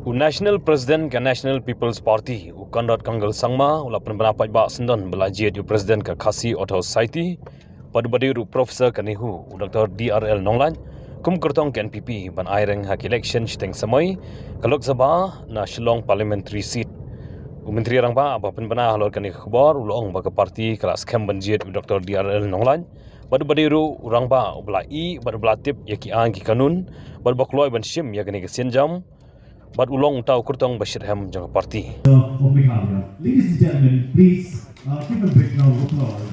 National President ke National People's Party Conrad Sangma ula penerapat ba sendon bela jied President ke Khasi Auto Society pada badiru Profesor kanihu Dr. DRL Nonglait kum kyrtong ke NPP ban aireng hak election steng samai ke Lok Sabha na Shillong parliamentary seat Menteri orang ba penbana halor kani khabar ulong ba ke parti kelas pynskhem ban jied Dr. DRL Nonglait pada badiru orang ba bela pada bela tip yaki ang ki kanun pada bakloi ban shim yakni ke senjam but ulong tau kyrtong Bashirham jang party. On behalf of ladies and gentlemen, please give a big round of applause.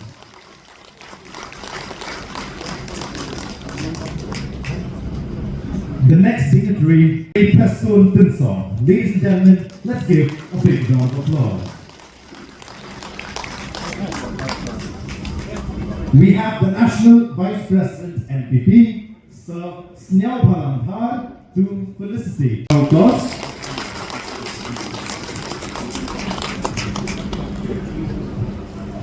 The next dignitary, Preston Pynskhem. Ladies and gentlemen, let's give a big round of applause. We have the National Vice President NPP, Sir Snyal Bhalanthar, to felicitate. Applause.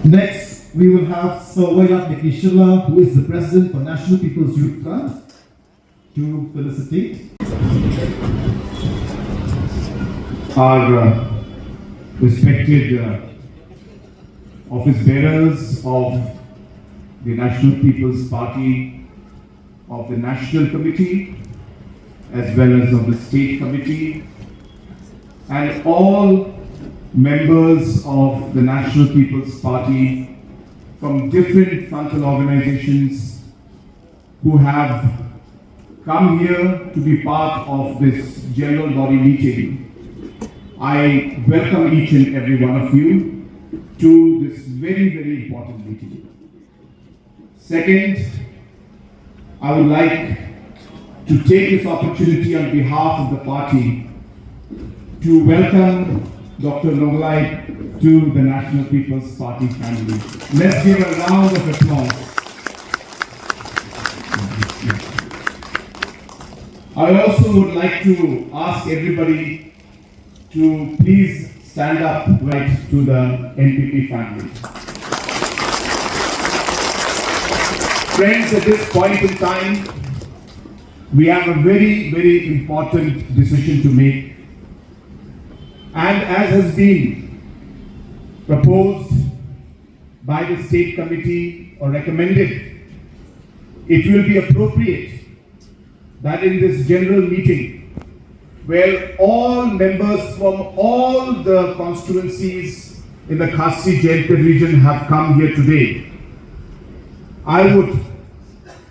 Next, we will have Sir Wailat Nikishila, who is the President for National People's Youth Front, to felicitate. Our respected office bearers of the National People's Party, of the National Committee, as well as of the State Committee, and all members of the National People's Party from different frontal organizations who have come here to be part of this general body meeting. I welcome each and every one of you to this very, very important meeting. Second, I would like to take this opportunity on behalf of the party to welcome Dr. Nonglait to the National People's Party family. Let's give a round of applause. I also would like to ask everybody to please stand up right to the NPP family. Friends, at this point in time, we have a very, very important decision to make. And as has been proposed by the State Committee or recommended, it will be appropriate that in this general meeting, where all members from all the constituencies in the Khasi jied region have come here today, I would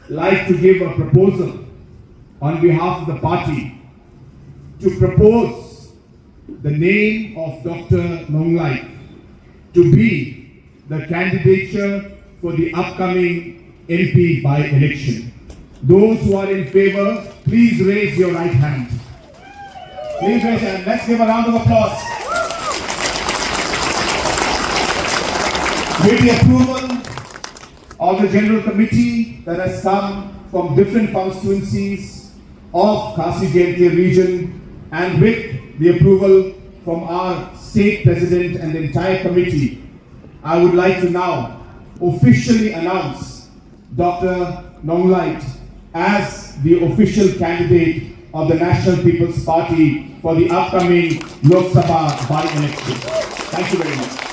like to give a proposal on behalf of the party to propose the name of Dr. Nonglait to be the candidature for the upcoming NP by-election. Those who are in favor, please raise your right hand. Please raise your hand. Let's give a round of applause. With the approval of the General Committee that has come from different constituencies of Khasi jied region, and with the approval from our State President and the entire committee, I would like to now officially announce Dr. Nonglait as the official candidate of the National People's Party for the upcoming Lok Sabha by-election. Thank you very much.